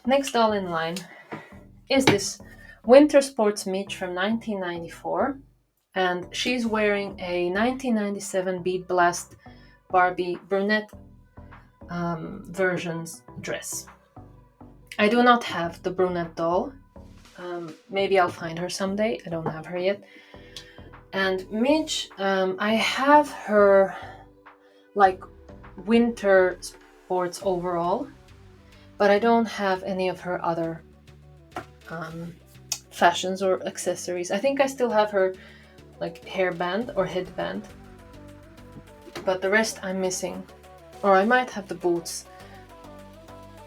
Next doll in line is this winter sports Midge from 1994, and she's wearing a 1997 Beat Blast Barbie Brunette version's dress. I do not have the Brunette doll. Maybe I'll find her someday. I don't have her yet. And Midge, I have her like winter sports overall, but I don't have any of her other fashions or accessories. I think I still have her like hairband or headband, but the rest I'm missing. Or I might have the boots,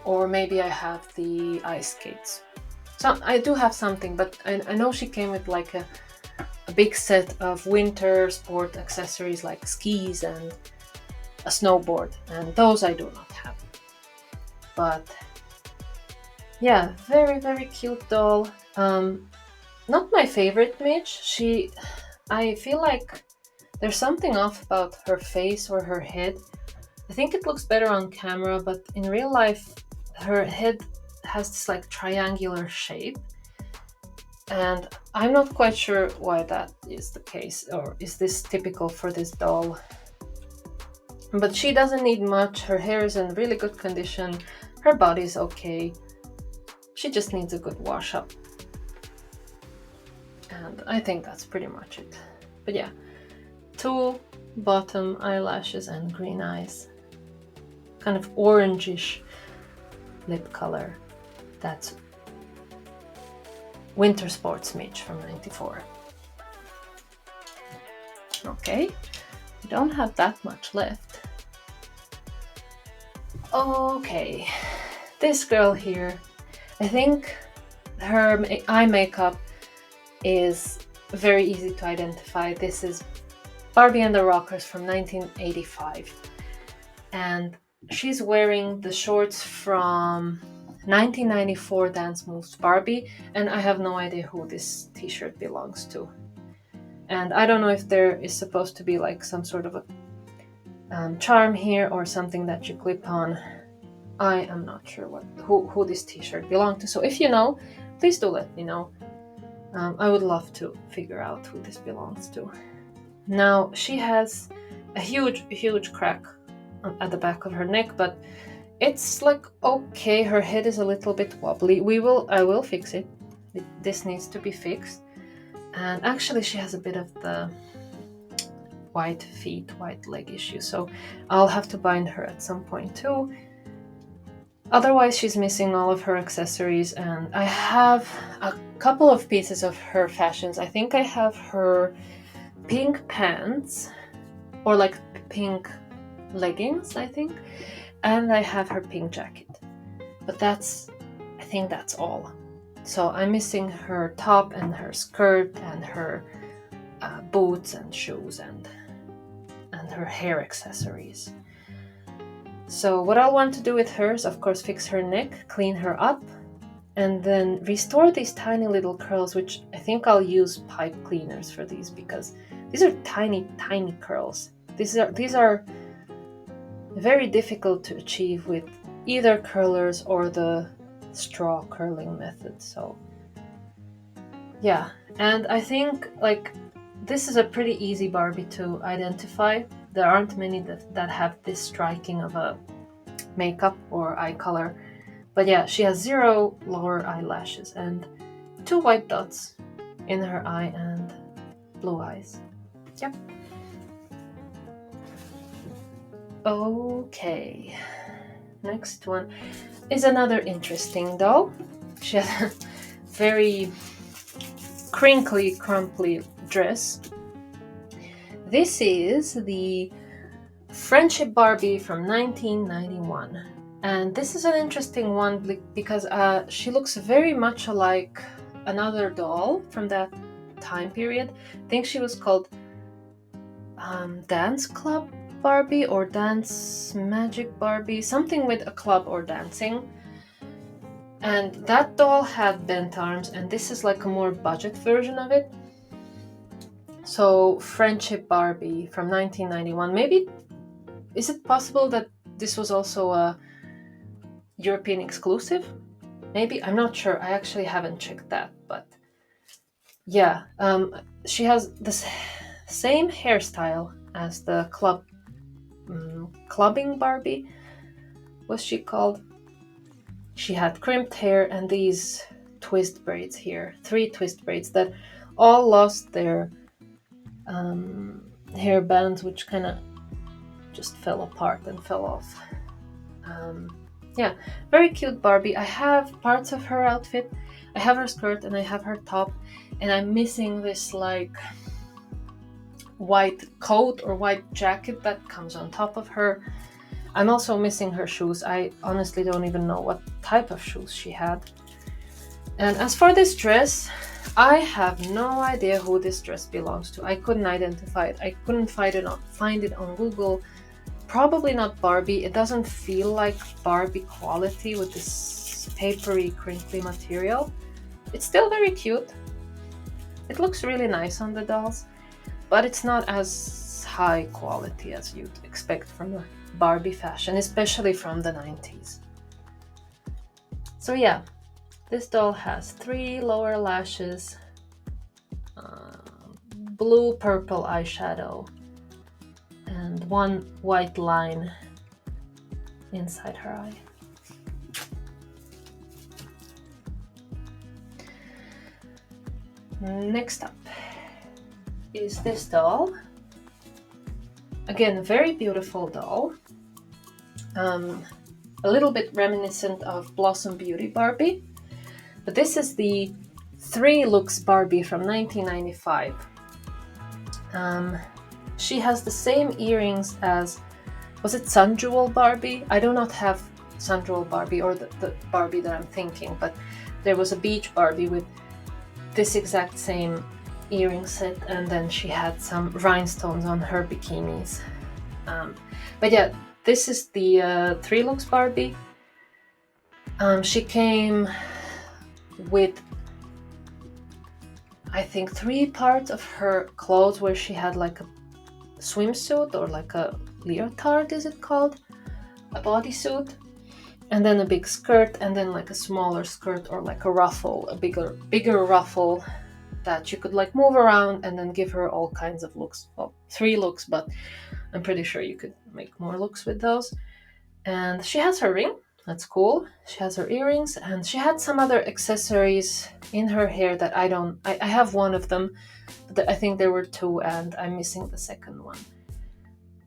or maybe I have the ice skates. So I do have something, but I know she came with like a big set of winter sport accessories like skis and a snowboard, and those I do not have. But yeah, very, very cute doll. Not my favorite Midge. I feel like there's something off about her face or her head. I think it looks better on camera, but in real life, her head has this like triangular shape. And I'm not quite sure why that is the case, or is this typical for this doll. But she doesn't need much. Her hair is in really good condition. Her body's okay. She just needs a good wash up. And I think that's pretty much it. But yeah, two bottom eyelashes and green eyes. Kind of orangish lip color. That's Winter Sports Midge from 94. Okay, we don't have that much left. Okay, this girl here, I think her eye makeup is very easy to identify. This is Barbie and the Rockers from 1985. And she's wearing the shorts from 1994 Dance Moves Barbie, and I have no idea who this t-shirt belongs to. And I don't know if there is supposed to be like some sort of a charm here or something that you clip on. I am not sure who this t-shirt belonged to. So if you know, please do let me know. I would love to figure out who this belongs to. Now she has a huge crack at the back of her neck, but it's like okay. Her head is a little bit wobbly. I will fix it. This needs to be fixed. And actually she has a bit of the white leg issue, so I'll have to bind her at some point too. Otherwise she's missing all of her accessories, and I have a couple of pieces of her fashions. I think I have her pink pants, or like pink leggings, I think, and I have her pink jacket. But I think that's all. So I'm missing her top and her skirt and her boots and shoes and her hair accessories. So what I'll want to do with her is, of course, fix her neck, clean her up, and then restore these tiny little curls, which I think I'll use pipe cleaners for these, because these are tiny curls. These are very difficult to achieve with either curlers or the straw curling method. So yeah, and I think like this is a pretty easy Barbie to identify. There aren't many that have this striking of a makeup or eye color. But yeah, she has 0 lower eyelashes and 2 white dots in her eye and blue eyes. Yep. Okay, next one is another interesting doll. She has a very crinkly, crumply dress. This is the Friendship Barbie from 1991. And this is an interesting one because she looks very much like another doll from that time period. I think she was called Dance Club Barbie or Dance Magic Barbie, something with a club or dancing. And that doll had bent arms, and this is like a more budget version of it. So Friendship Barbie from 1991. Maybe, is it possible that this was also a European exclusive? Maybe, I'm not sure. I actually haven't checked that, but yeah, she has the same hairstyle as the clubbing Barbie, was she called? She had crimped hair and these twist braids here, 3 twist braids that all lost their hair bands, which kind of just fell apart and fell off. Yeah, very cute Barbie. I have parts of her outfit. I have her skirt and I have her top, and I'm missing this like white coat or white jacket that comes on top of her. I'm also missing her shoes. I honestly don't even know what type of shoes she had. And as for this dress, I have no idea who this dress belongs to. I couldn't identify it. I couldn't find it on Google. Probably not Barbie. It doesn't feel like Barbie quality with this papery, crinkly material. It's still very cute. It looks really nice on the dolls, but it's not as high quality as you'd expect from a Barbie fashion, especially from the 90s. So yeah, this doll has 3 lower lashes, blue purple eyeshadow, and 1 white line inside her eye. Next up is this doll. Again, very beautiful doll. A little bit reminiscent of Blossom Beauty Barbie, but this is the 3 Looks Barbie from 1995. She has the same earrings as, was it Sun Jewel Barbie? I do not have Sun Jewel Barbie or the Barbie that I'm thinking, but there was a beach Barbie with this exact same earring set, and then she had some rhinestones on her bikinis. But yeah, this is the 3 Looks Barbie. She came with, I think, 3 parts of her clothes where she had like a swimsuit or like a leotard, is it called? A bodysuit. And then a big skirt, and then like a smaller skirt or like a ruffle, a bigger ruffle that you could like move around and then give her all kinds of looks. Well, 3 looks, but I'm pretty sure you could make more looks with those. And she has her ring, that's cool. She has her earrings, and she had some other accessories in her hair that I have one of them, but I think there were 2 and I'm missing the second one.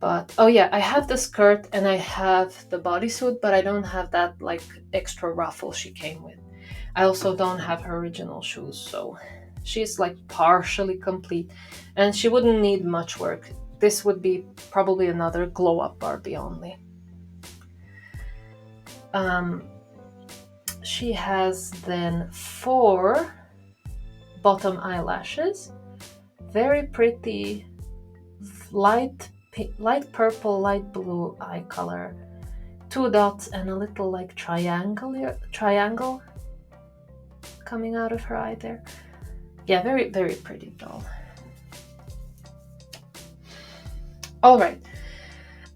But oh yeah, I have the skirt and I have the bodysuit, but I don't have that like extra ruffle she came with. I also don't have her original shoes, so she's like partially complete, and she wouldn't need much work. This would be probably another glow up Barbie only. She has then 4 bottom eyelashes, very pretty light purple, light blue eye color, 2 dots and a little like triangle coming out of her eye there. Yeah, very, very pretty doll. All right,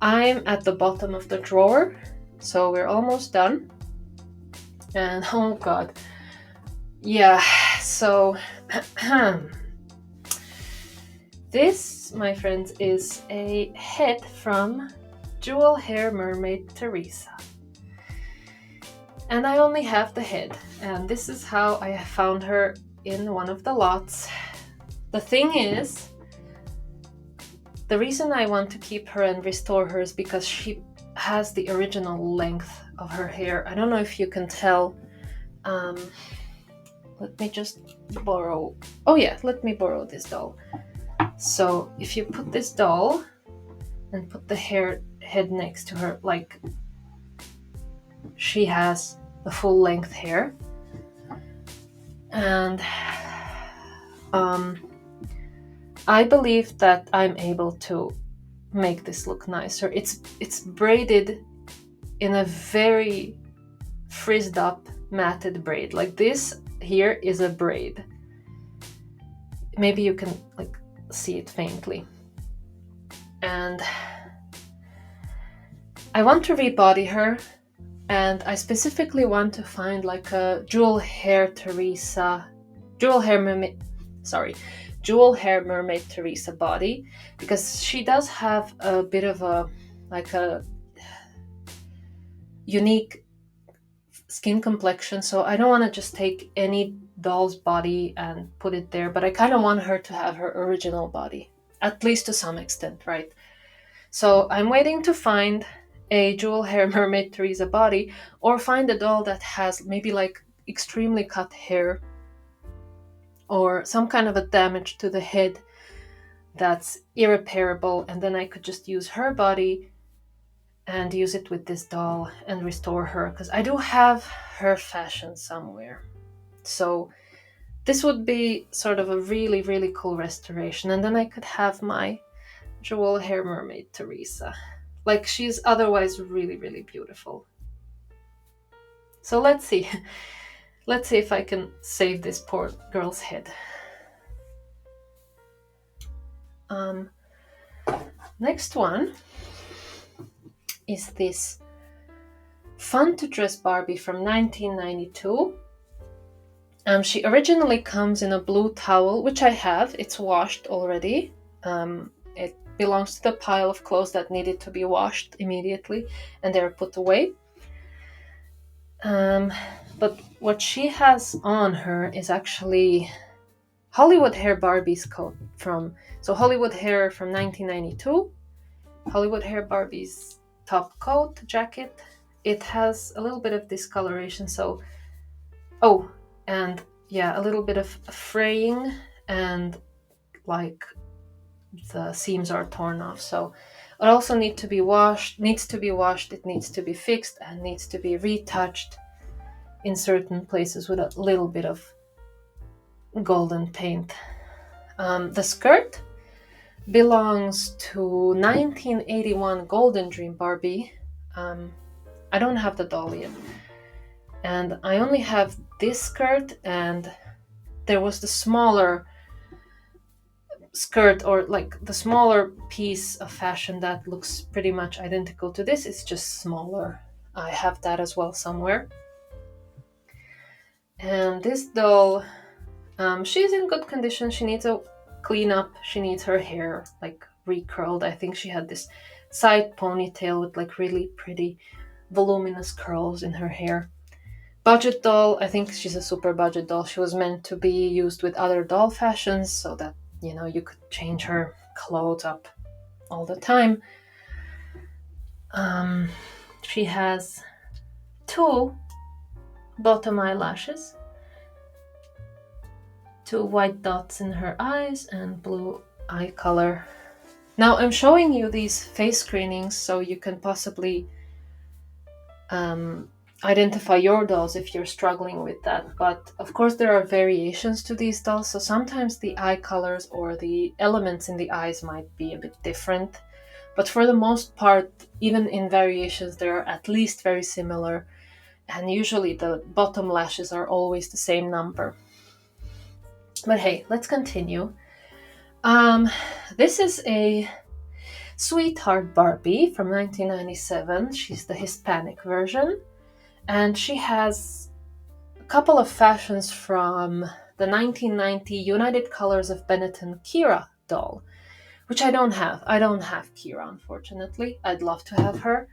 I'm at the bottom of the drawer, so we're almost done. And oh god, yeah, so this, my friends, is a head from Jewel Hair Mermaid Teresa. And I only have the head, and this is how I found her in one of the lots. The thing is, the reason I want to keep her and restore her is because she has the original length of her hair. I don't know if you can tell. Let me just borrow. Oh yeah, let me borrow this doll. So if you put this doll and put the head next to her, like she has the full length hair, and I believe that I'm able to make this look nicer. It's braided in a very frizzed up matted braid. Like this here is a braid. Maybe you can like see it faintly. And I want to rebody her, And I specifically want to find like a jewel hair mermaid Teresa body, because she does have a bit of a unique skin complexion. So I don't want to just take any doll's body and put it there, but I kind of want her to have her original body, at least to some extent, right? So I'm waiting to find a jewel hair mermaid Teresa body, or find a doll that has maybe like extremely cut hair or some kind of a damage to the head that's irreparable, and then I could just use her body and use it with this doll and restore her, because I do have her fashion somewhere. So this would be sort of a really, really cool restoration, and then I could have my jewel hair mermaid Teresa. Like, she's otherwise really, really beautiful. So let's see. Let's see if I can save this poor girl's head. Next one is this Fun to Dress Barbie from 1992. She originally comes in a blue towel, which I have. It's washed already. It belongs to the pile of clothes that needed to be washed immediately, and they're put away. But what she has on her is actually Hollywood Hair Barbie's coat Hollywood Hair from 1992. Hollywood Hair Barbie's top coat, jacket. It has a little bit of discoloration, and a little bit of fraying, and like the seams are torn off. So it also needs to be washed, it needs to be fixed, and needs to be retouched in certain places with a little bit of golden paint. The skirt belongs to 1981 Golden Dream Barbie. I don't have the doll yet, and I only have this skirt, and there was the smaller skirt, or like the smaller piece of fashion that looks pretty much identical to this. It's just smaller. I have that as well somewhere. And this doll, she's in good condition. She needs a clean up. She needs her hair like recurled. I think she had this side ponytail with like really pretty voluminous curls in her hair. Budget doll. I think she's a super budget doll. She was meant to be used with other doll fashions, so that you could change her clothes up all the time. She has 2 bottom eyelashes, 2 white dots in her eyes, and blue eye color. Now I'm showing you these face screenings so you can possibly identify your dolls if you're struggling with that. But of course there are variations to these dolls, so sometimes the eye colors or the elements in the eyes might be a bit different. But for the most part, even in variations, they're at least very similar, and usually the bottom lashes are always the same number. But hey, let's continue. This is a Sweetheart Barbie from 1997. She's the Hispanic version. And she has a couple of fashions from the 1990 United Colors of Benetton Kira doll, which I don't have. I don't have Kira, unfortunately. I'd love to have her.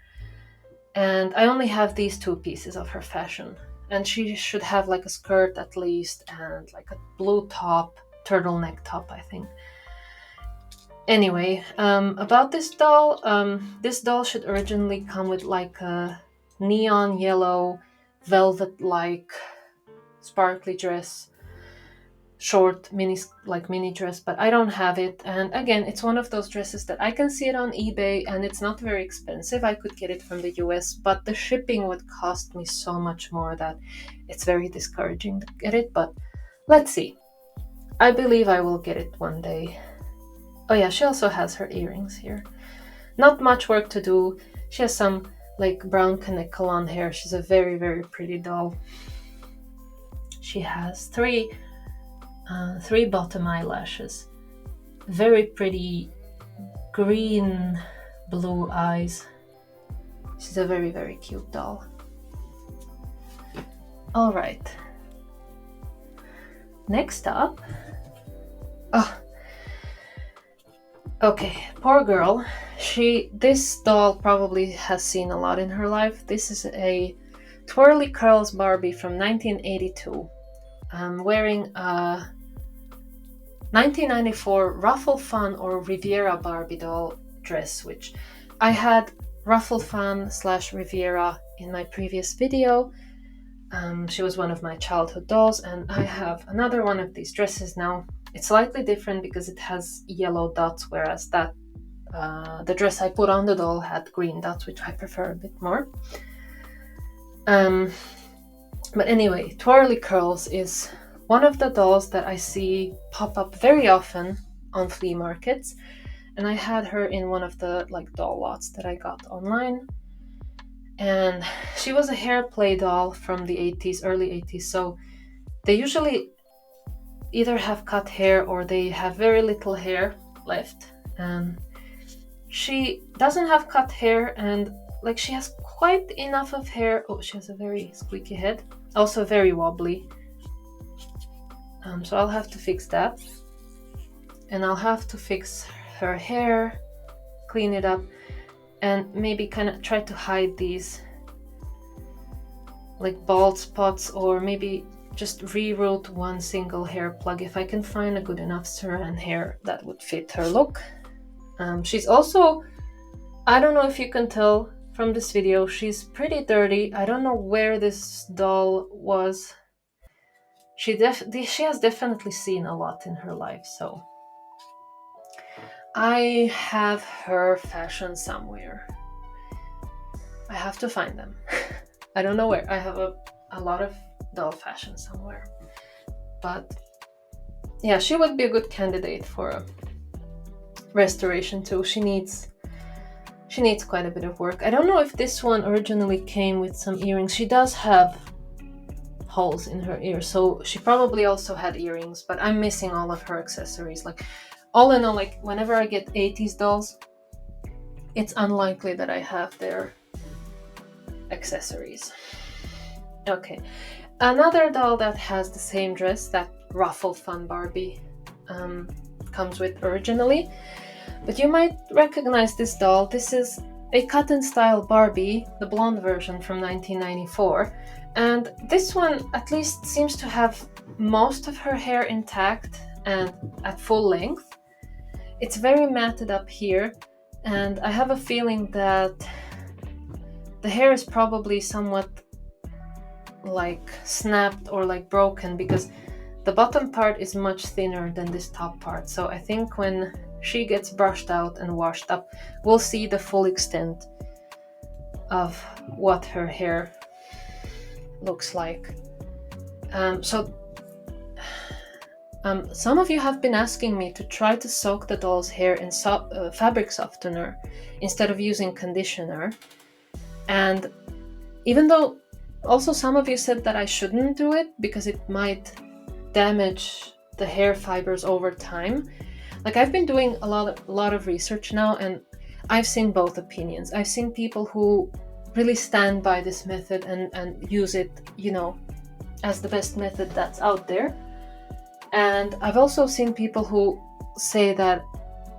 And I only have these 2 pieces of her fashion. And she should have like a skirt at least, and like a blue top, turtleneck top, I think. Anyway, about this doll should originally come with like a neon yellow velvet-like sparkly dress, short mini dress, but I don't have it. And again, it's one of those dresses that I can see it on eBay, and it's not very expensive. I could get it from the US, but the shipping would cost me so much more that it's very discouraging to get it. But let's see. I believe I will get it one day. Oh yeah, she also has her earrings here. Not much work to do. She has some like brown Kanekalon hair. She's a very, very pretty doll. She has 3 bottom eyelashes, very pretty green blue eyes. She's a very, very cute doll. All right. Next up. Oh. Okay, poor girl. This doll probably has seen a lot in her life. This is a Twirly Curls Barbie from 1982. Wearing a 1994 Ruffle Fun or Riviera Barbie doll dress, which I had Ruffle Fun / Riviera in my previous video. She was one of my childhood dolls, and I have another one of these dresses now. It's slightly different because it has yellow dots, whereas the dress I put on the doll had green dots, which I prefer a bit more. But anyway, Twirly Curls is one of the dolls that I see pop up very often on flea markets, and I had her in one of the doll lots that I got online. And she was a hair play doll from the 80s, early 80s, so they usually either have cut hair or they have very little hair left. She doesn't have cut hair, and she has quite enough of hair. Oh, she has a very squeaky head, also very wobbly. So I'll have to fix that, and I'll have to fix her hair, clean it up, and maybe kind of try to hide these bald spots, or maybe just reroute one single hair plug if I can find a good enough saran hair that would fit her look. She's also, I don't know if you can tell from this video, she's pretty dirty. I don't know where this doll was. She has definitely seen a lot in her life, so I have her fashion somewhere. I have to find them. I don't know where. I have a lot of doll fashion somewhere. But yeah, she would be a good candidate for a restoration too. She needs quite a bit of work. I don't know if this one originally came with some earrings. She does have holes in her ears, so she probably also had earrings, but I'm missing all of her accessories. All in all, whenever I get 80s dolls, it's unlikely that I have their accessories. Okay, another doll that has the same dress that Ruffle Fun Barbie comes with originally, but you might recognize this doll. This is a cut and style Barbie, the blonde version from 1994, and this one at least seems to have most of her hair intact and at full length. It's very matted up here, and I have a feeling that the hair is probably somewhat snapped or broken, because the bottom part is much thinner than this top part. So I think when she gets brushed out and washed up, we'll see the full extent of what her hair looks like. Some of you have been asking me to try to soak the doll's hair in fabric softener instead of using conditioner. And even though also some of you said that I shouldn't do it because it might damage the hair fibers over time, I've been doing a lot of research now, and I've seen both opinions. I've seen people who really stand by this method and use it, as the best method that's out there. And I've also seen people who say that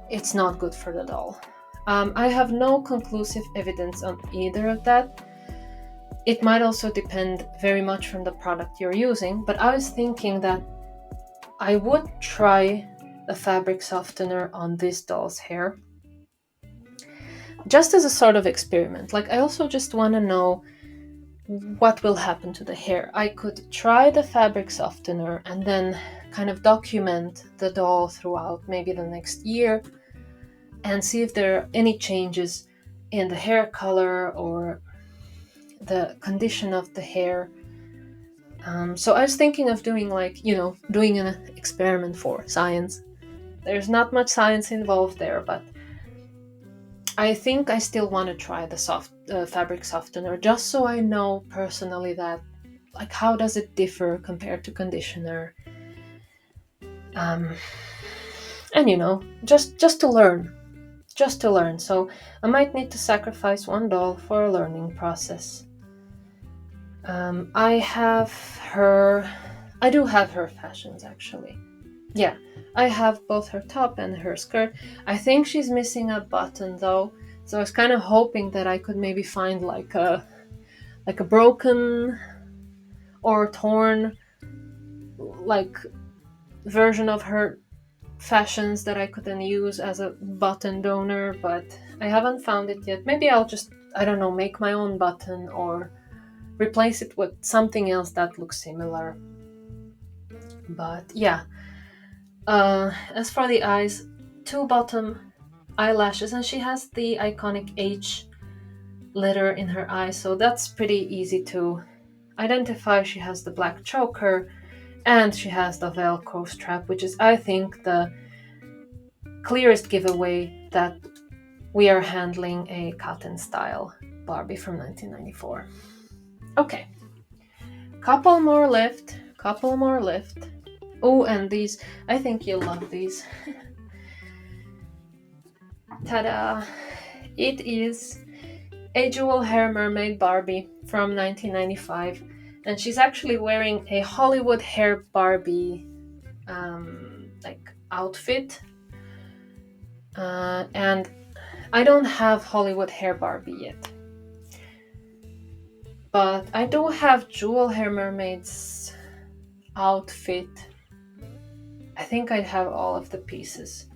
it's not good for the doll. I have no conclusive evidence on either of that. It might also depend very much from the product you're using, but I was thinking that I would try a fabric softener on this doll's hair, just as a sort of experiment. I also just want to know what will happen to the hair. I could try the fabric softener and then kind of document the doll throughout maybe the next year and see if there are any changes in the hair color or the condition of the hair. So I was thinking of doing doing an experiment for science. There's not much science involved there, but I think I still want to try the fabric softener, just so I know personally that how does it differ compared to conditioner. And just to learn. So I might need to sacrifice one doll for a learning process. I have her. I do have her fashions actually. Yeah, I have both her top and her skirt. I think she's missing a button though, so I was kind of hoping that I could maybe find like a broken or torn like version of her fashions that I could then use as a button donor, but I haven't found it yet. Maybe I'll just, I don't know, make my own button or replace it with something else that looks similar. But yeah, as for the eyes, two bottom eyelashes, and she has the iconic H letter in her eye, so that's pretty easy to identify. She has the black choker and she has the Velcro strap, which is, I think, the clearest giveaway that we are handling a cotton style Barbie from 1994. Okay, couple more left. Oh, and these, I think you'll love these. Ta-da! It is a jewel hair mermaid Barbie from 1995, and she's actually wearing a Hollywood hair Barbie like outfit. And I don't have Hollywood hair Barbie yet, but I do have jewel hair mermaid's outfit. I think I'd have all of the pieces.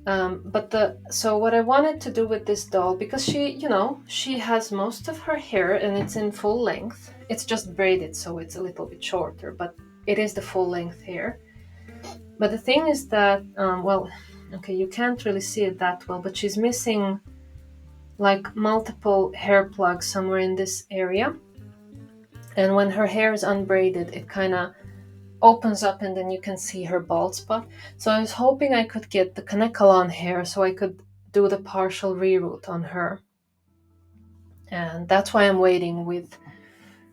So what I wanted to do with this doll, because she has most of her hair and it's in full length. It's just braided, so it's a little bit shorter, but it is the full length hair. But the thing is that, okay, you can't really see it that well, but she's missing like multiple hair plugs somewhere in this area. And when her hair is unbraided, it kind of opens up and then you can see her bald spot. So I was hoping I could get the Kanekalon hair so I could do the partial reroot on her. And that's why I'm waiting with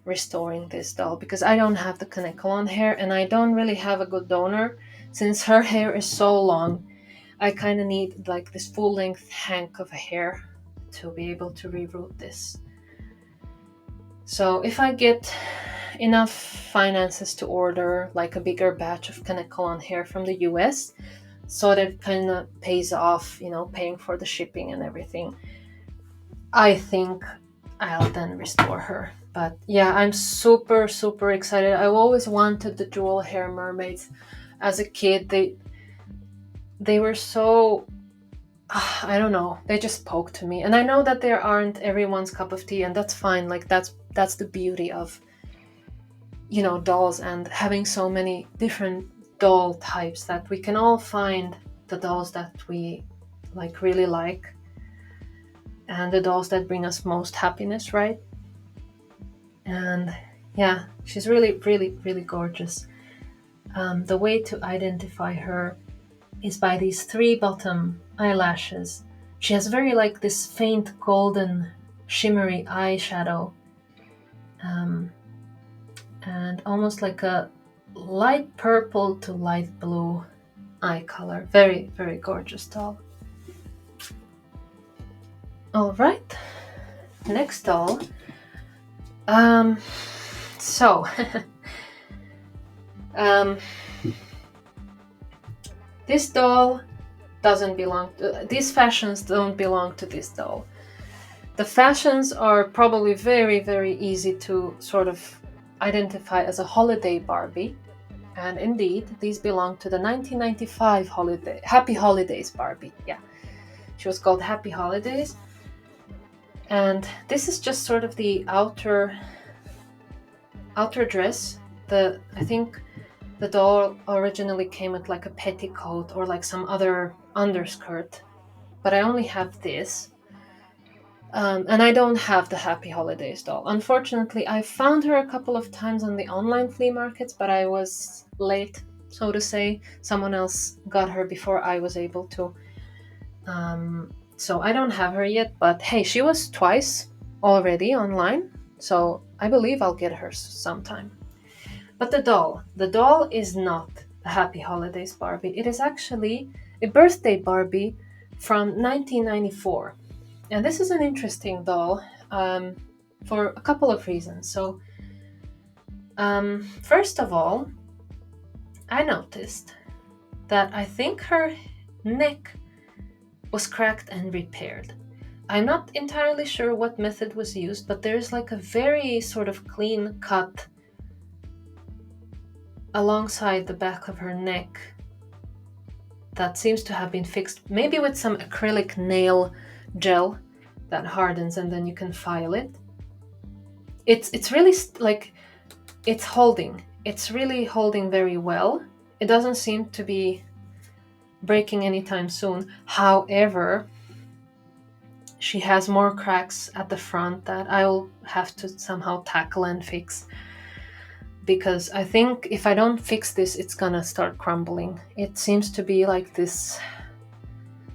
restoring this doll, because I don't have the Kanekalon hair and I don't really have a good donor. Since her hair is so long, I kind of need like this full length hank of a hair to be able to reroot this. So if I get enough finances to order like a bigger batch of Kanekalon hair from the US, so that it kind of pays off, paying for the shipping and everything, I think I'll then restore her. But yeah, I'm super, super excited. I always wanted the jewel hair mermaids. As a kid, they were so, I don't know, they just spoke to me. And I know that they aren't everyone's cup of tea, and that's fine. Like that's the beauty of dolls and having so many different doll types, that we can all find the dolls that we really like and the dolls that bring us most happiness, right? And yeah, she's really, really, really gorgeous. The way to identify her is by these three bottom eyelashes. She has very this faint golden shimmery eyeshadow, and almost like a light purple to light blue eye color. Very, very gorgeous doll. All right, next doll. This doll doesn't belong to, these fashions don't belong to this doll. The fashions are probably very, very easy to sort of identify as a holiday Barbie. And indeed, these belong to the 1995 Happy Holidays Barbie. Yeah, she was called Happy Holidays. And this is just sort of the outer dress. I think the doll originally came with like a petticoat or like some other underskirt, but I only have this. And I don't have the Happy Holidays doll. Unfortunately, I found her a couple of times on the online flea markets, but I was late, so to say. Someone else got her before I was able to. So I don't have her yet, but hey, she was twice already online, so I believe I'll get her sometime. But the doll is not a Happy Holidays Barbie. It is actually a birthday Barbie from 1994. And this is an interesting doll. for a couple of reasons. So first of all, I noticed that I think her neck was cracked and repaired. I'm not entirely sure what method was used, but there's like a very sort of clean cut alongside the back of her neck that seems to have been fixed, maybe with some acrylic nail gel that hardens and then you can file it. It's really like it's holding. It's really holding very well. It doesn't seem to be breaking anytime soon. However, she has more cracks at the front that I'll have to somehow tackle and fix, because I think if I don't fix this, it's gonna start crumbling. It seems to be like this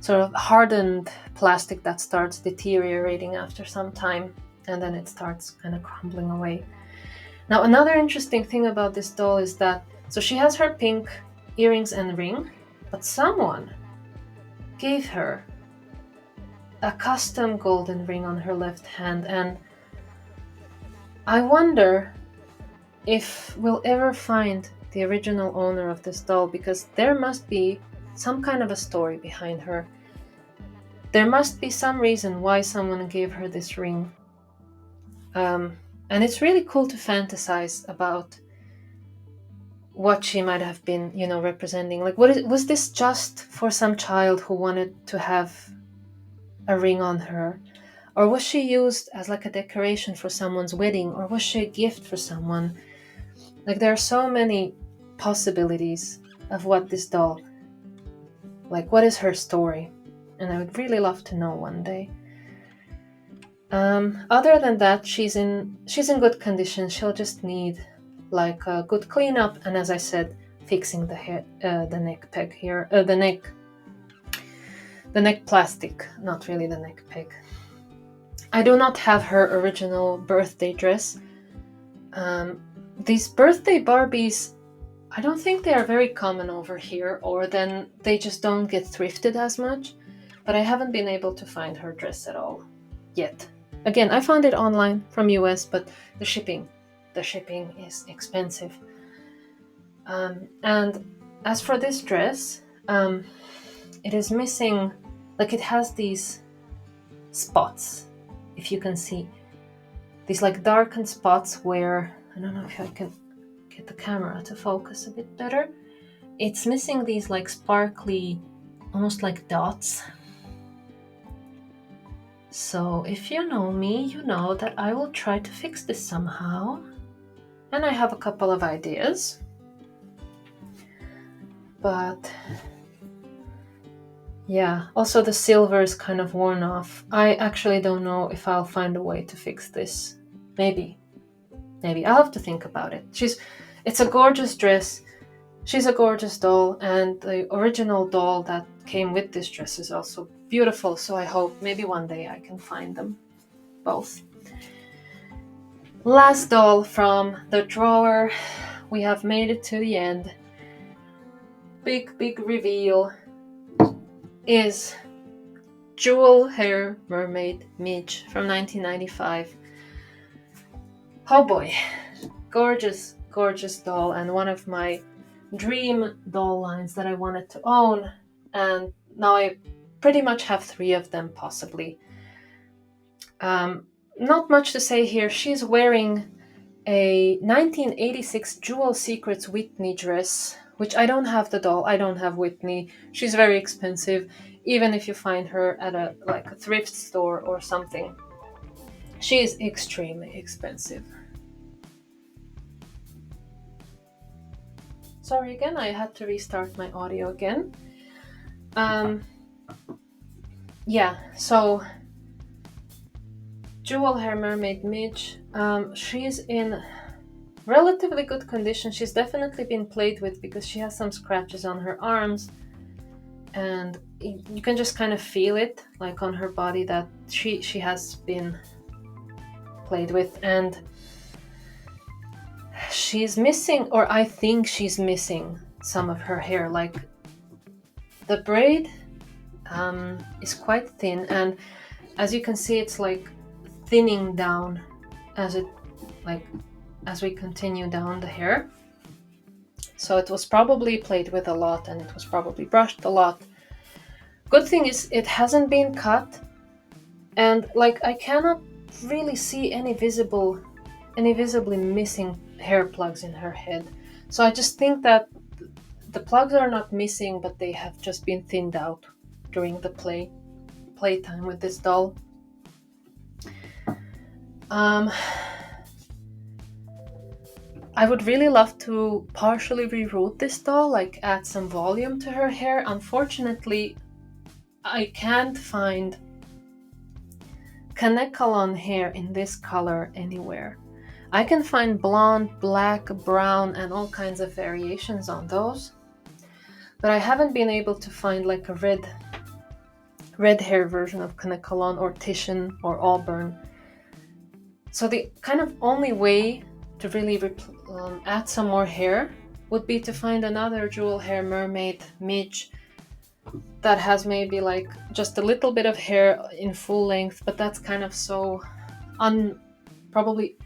sort of hardened plastic that starts deteriorating after some time, and then it starts kind of crumbling away. Now, another interesting thing about this doll is that, so she has her pink earrings and ring, but someone gave her a custom golden ring on her left hand, and I wonder if we'll ever find the original owner of this doll, because there must be some kind of a story behind her. There must be some reason why someone gave her this ring. And it's really cool to fantasize about what she might have been, you know, representing. Like, was this just for some child who wanted to have a ring on her? Or was she used as like a decoration for someone's wedding? Or was she a gift for someone? Like, there are so many possibilities of what this doll, like, what is her story? And I would really love to know one day. Other than that, she's in good condition. She'll just need like a good cleanup, and as I said, fixing the hair, the neck peg here, the neck plastic, not really the neck peg. I do not have her original birthday dress. These birthday Barbies, I don't think they are very common over here, or then they just don't get thrifted as much, but I haven't been able to find her dress at all yet. Again, I found it online from US, but the shipping is expensive. And as for this dress, it is missing, like, it has these spots, if you can see, these like darkened spots where, I don't know if I can get the camera to focus a bit better. It's missing these like sparkly, almost like dots. So if you know me, you know that I will try to fix this somehow. And I have a couple of ideas. But yeah, also the silver is kind of worn off. I actually don't know if I'll find a way to fix this. Maybe. I'll have to think about it. It's a gorgeous dress. She's a gorgeous doll, and the original doll that came with this dress is also beautiful, so I hope maybe one day I can find them both. Last doll from the drawer. We have made it to the end. Big reveal is Jewel Hair Mermaid Midge from 1995. Oh boy, gorgeous doll, and one of my dream doll lines that I wanted to own, and now I pretty much have 3 of them possibly. Not much to say here. She's wearing a 1986 Jewel Secrets Whitney dress, which I don't have the doll. I don't have Whitney. She's very expensive, even if you find her at a thrift store or something. She is extremely expensive. Sorry again, I had to restart my audio again. Yeah, so Jewel Hair Mermaid Midge, she's in relatively good condition. She's definitely been played with because she has some scratches on her arms, and you can just kind of feel it, like on her body, that she has been played with, and she's missing, or I think she's missing, some of her hair. Like, the braid is quite thin, and as you can see, it's like thinning down as we continue down the hair. So it was probably played with a lot, and it was probably brushed a lot. Good thing is it hasn't been cut, and like I cannot really see any visibly missing hair plugs in her head. So I just think that the plugs are not missing, but they have just been thinned out during the playtime with this doll. I would really love to partially reroute this doll, like add some volume to her hair. Unfortunately, I can't find Kanekalon hair in this color anywhere. I can find blonde, black, brown, and all kinds of variations on those, but I haven't been able to find like a red hair version of Kanekalon or Titian or Auburn. So the kind of only way to really add some more hair would be to find another jewel hair mermaid, Midge, that has maybe like just a little bit of hair in full length, but that's kind of so probably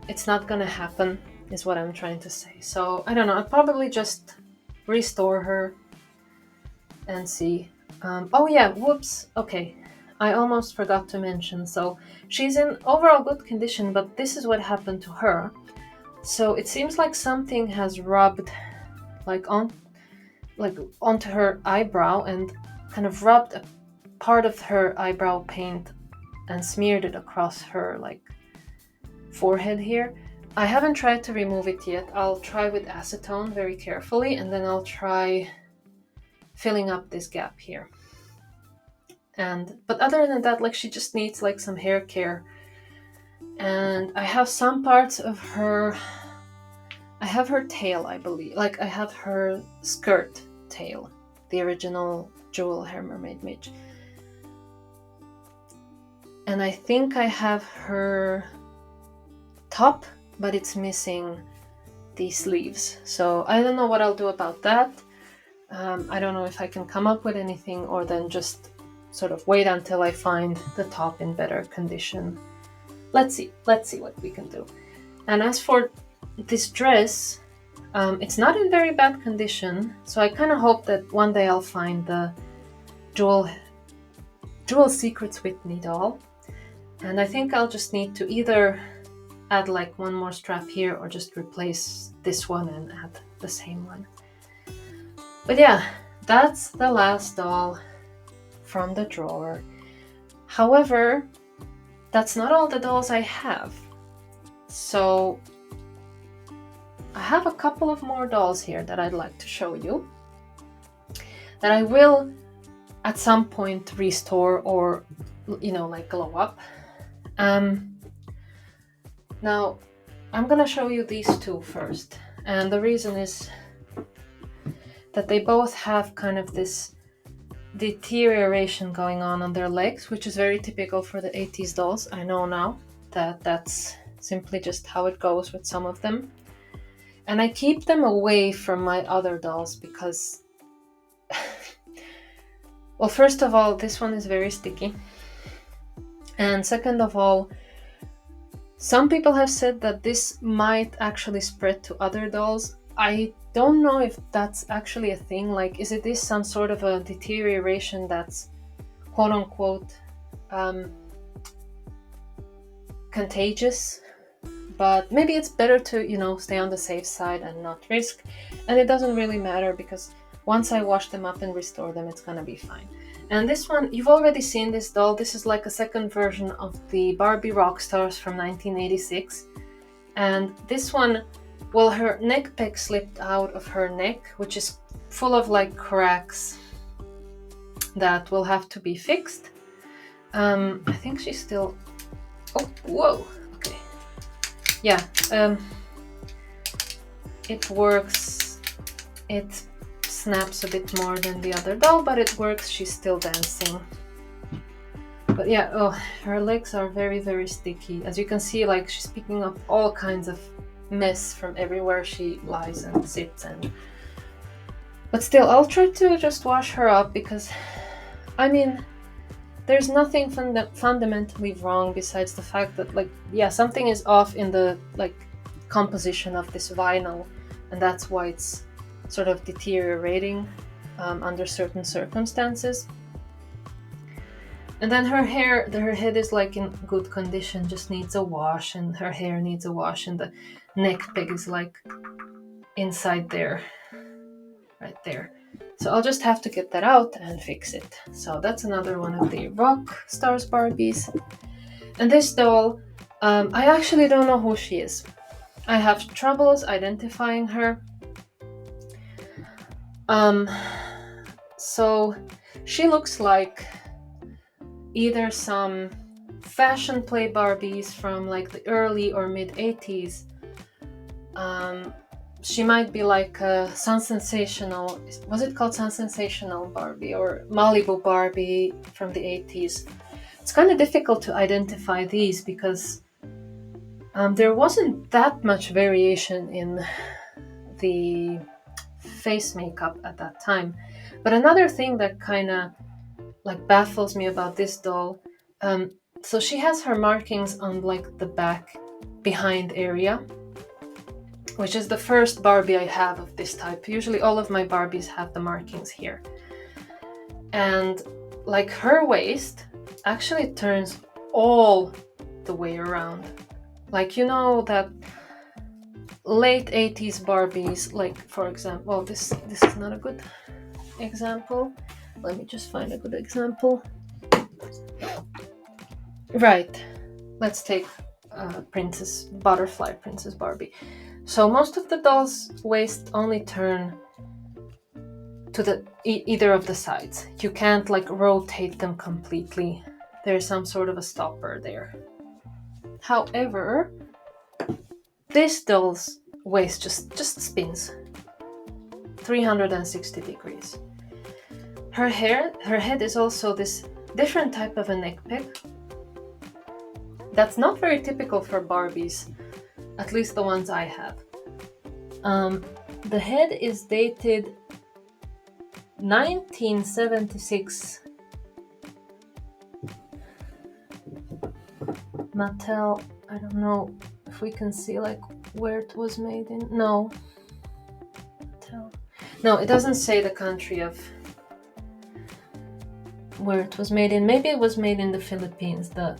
it's not gonna happen, is what I'm trying to say. So I don't know, I'll probably just restore her and see. Oh yeah, whoops, okay, I almost forgot to mention, so she's in overall good condition, but this is what happened to her. So it seems like something has rubbed onto her eyebrow and kind of rubbed a part of her eyebrow paint and smeared it across her like forehead here. I haven't tried to remove it yet. I'll try with acetone very carefully, and then I'll try filling up this gap here. But other than that, like, she just needs like some hair care. And I have some parts of her, I have her tail, I believe. Like, I have her skirt tail, the original jewel hair mermaid Midge. And I think I have her top, but it's missing the sleeves. So I don't know what I'll do about that. I don't know if I can come up with anything, or then just sort of wait until I find the top in better condition. Let's see what we can do. And as for this dress, it's not in very bad condition, so I kind of hope that one day I'll find the Jewel Secrets Whitney doll. And I think I'll just need to either add like one more strap here, or just replace this one and add the same one. But yeah, that's the last doll from the drawer. However, that's not all the dolls I have. So I have a couple of more dolls here that I'd like to show you, that I will at some point restore, or, you know, like glow up. Now I'm gonna show you these two first, and the reason is that they both have kind of this deterioration going on their legs, which is very typical for the 80s dolls. I know now that that's simply just how it goes with some of them. And I keep them away from my other dolls because, well, first of all, this one is very sticky. And second of all, some people have said that this might actually spread to other dolls. I don't know if that's actually a thing. Like, is this some sort of a deterioration that's quote unquote contagious? But maybe it's better to, you know, stay on the safe side and not risk. And it doesn't really matter, because once I wash them up and restore them, it's gonna be fine. And this one, you've already seen this doll. This is like a second version of the Barbie Rockstars from 1986. And this one, well, her neck peg slipped out of her neck, which is full of like cracks that will have to be fixed. I think she's still, oh, whoa. Yeah, it works. It snaps a bit more than the other doll, but it works. She's still dancing. But yeah, oh, her legs are very, very sticky. As you can see, like, she's picking up all kinds of mess from everywhere she lies and sits. But still, I'll try to just wash her up, because, I mean, there's nothing fundamentally wrong besides the fact that, like, yeah, something is off in the like composition of this vinyl, and that's why it's sort of deteriorating under certain circumstances. And then her head is like in good condition, just needs a wash, and her hair needs a wash, and the neck peg is like inside there, right there. So I'll just have to get that out and fix it. So that's another one of the Rock Stars Barbies. And this doll, I actually don't know who she is. I have troubles identifying her. So she looks like either some fashion play Barbies from like the early or mid 80s. She might be like a Sun Sensational, was it called Sun Sensational Barbie, or Malibu Barbie from the 80s? It's kind of difficult to identify these because there wasn't that much variation in the face makeup at that time. But another thing that kind of like baffles me about this doll, so she has her markings on like the back behind area, which is the first Barbie I have of this type. Usually all of my Barbies have the markings here. And like her waist actually turns all the way around. Like, you know, that late 80s Barbies, like for example, well, this is not a good example. Let me just find a good example. Right, let's take Butterfly Princess Barbie. So most of the dolls' waist only turn to the either of the sides. You can't like rotate them completely. There's some sort of a stopper there. However, this doll's waist just spins 360 degrees. Her head is also this different type of a neck peg. That's not very typical for Barbies, at least the ones I have. The head is dated 1976. Mattel, I don't know if we can see like where it was made in. No. Mattel. No, it doesn't say the country of where it was made in. Maybe it was made in the Philippines. The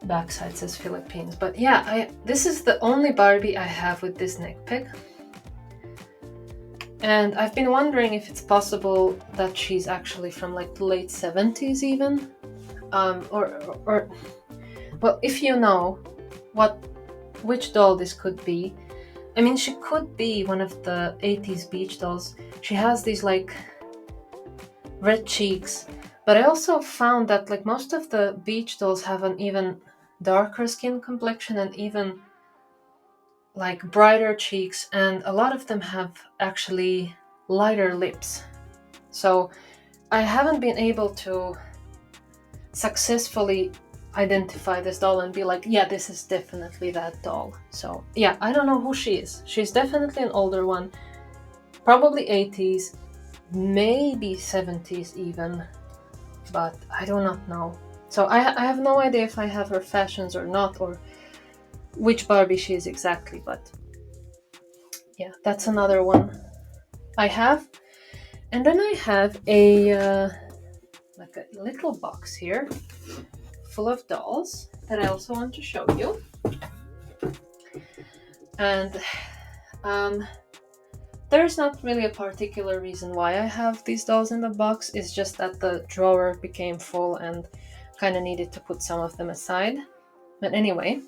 backside says Philippines. But yeah, this is the only Barbie I have with this neck peg. And I've been wondering if it's possible that she's actually from like the late 70s even. Or well, if you know which doll this could be. I mean, she could be one of the 80s beach dolls. She has these like red cheeks, but I also found that like most of the beach dolls have an even darker skin complexion and even like brighter cheeks, and a lot of them have actually lighter lips. So I haven't been able to successfully identify this doll and be like, yeah, this is definitely that doll. So yeah, I don't know who she is. She's definitely an older one, probably 80s, maybe 70s even, but I do not know. So I have no idea if I have her fashions or not, or which Barbie she is exactly, but yeah, that's another one I have. And then I have a like a little box here full of dolls that I also want to show you. And there's not really a particular reason why I have these dolls in the box. It's just that the drawer became full and kind of needed to put some of them aside. But anyway,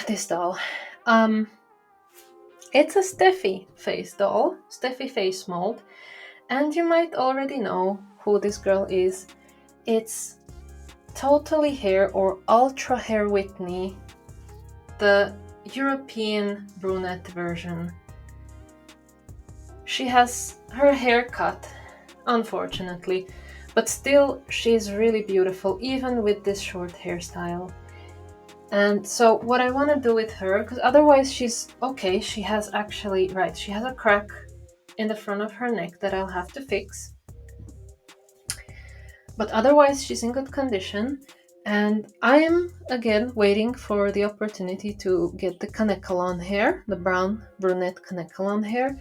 this doll. It's a Steffi face doll, Steffi face mold, and you might already know who this girl is. It's Totally Hair or Ultra Hair Whitney, the European brunette version. She has her hair cut, unfortunately, but still she's really beautiful even with this short hairstyle. And so what I want to do with her, because otherwise she's okay, she has actually, right, she has a crack in the front of her neck that I'll have to fix. But otherwise, she's in good condition. And I am, again, waiting for the opportunity to get the Kanekalon hair, the brown brunette Kanekalon hair,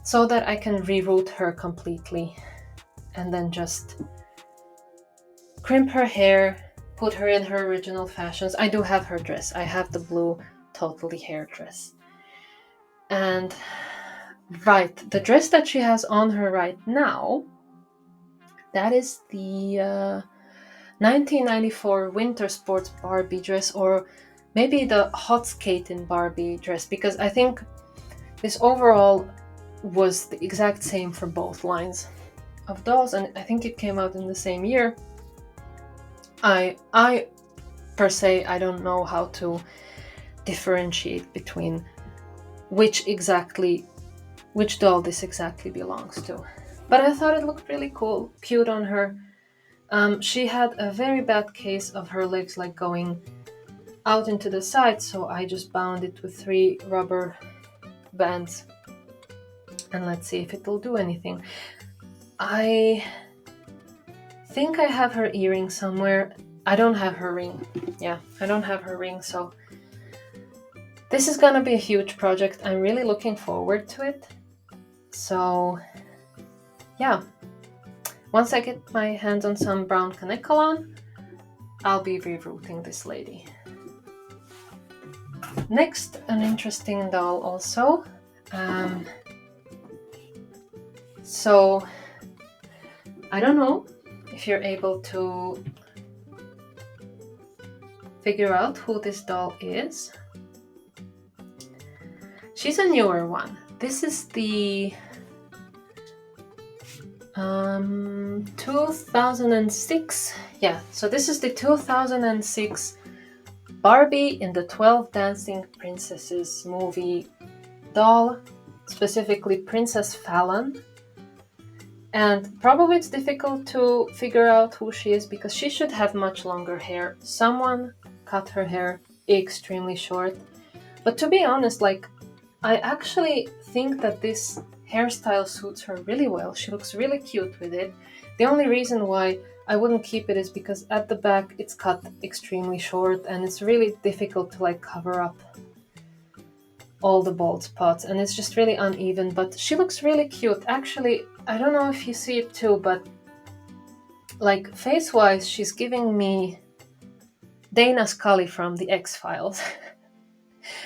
so that I can reroute her completely and then just crimp her hair, put her in her original fashions. I do have her dress. I have the blue Totally hair dress. And right, the dress that she has on her right now, that is the 1994 Winter Sports Barbie dress, or maybe the Hot Skating Barbie dress, because I think this overall was the exact same for both lines of dolls, and I think it came out in the same year. I per se, I don't know how to differentiate between which doll this exactly belongs to. But I thought it looked really cool, cute on her. She had a very bad case of her legs like going out into the side, so I just bound it with 3 rubber bands. And let's see if it'll do anything. I think I have her earring somewhere. I don't have her ring. Yeah, I don't have her ring, so this is gonna be a huge project. I'm really looking forward to it. So, yeah. Once I get my hands on some brown Kanekalon, I'll be rerouting this lady. Next, an interesting doll also. So, I don't know if you're able to figure out who this doll is. She's a newer one. This is the 2006. Yeah, so this is the 2006 Barbie in the 12 Dancing Princesses movie doll, specifically Princess Fallon. And probably it's difficult to figure out who she is because she should have much longer hair. Someone cut her hair extremely short. But to be honest, like, I actually think that this hairstyle suits her really well. She looks really cute with it. The only reason why I wouldn't keep it is because at the back it's cut extremely short and it's really difficult to like cover up all the bald spots and it's just really uneven, but she looks really cute. Actually, I don't know if you see it too, but like face-wise, she's giving me Dana Scully from the X-Files.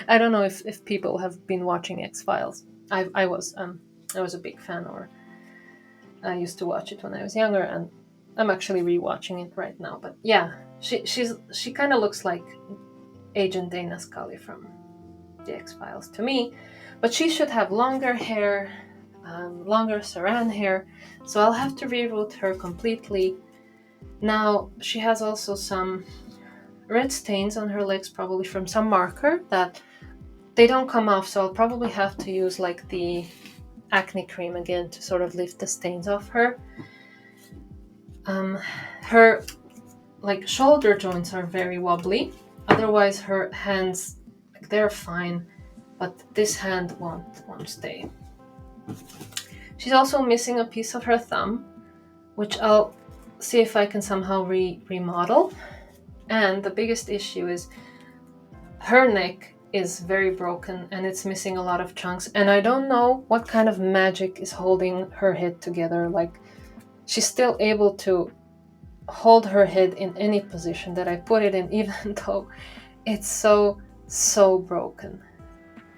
I don't know if people have been watching X-Files. I was a big fan, or I used to watch it when I was younger, and I'm actually rewatching it right now. But yeah, she kind of looks like Agent Dana Scully from the X-Files to me, but she should have longer hair, longer saran hair, so I'll have to reroute her completely. Now, she has also some red stains on her legs, probably from some marker that they don't come off, so I'll probably have to use like the acne cream again to sort of lift the stains off her. Her like shoulder joints are very wobbly, otherwise her hands, they're fine, but this hand won't stay. She's also missing a piece of her thumb, which I'll see if I can somehow remodel. And the biggest issue is her neck is very broken and it's missing a lot of chunks, and I don't know what kind of magic is holding her head together. Like, she's still able to hold her head in any position that I put it in, even though it's so broken.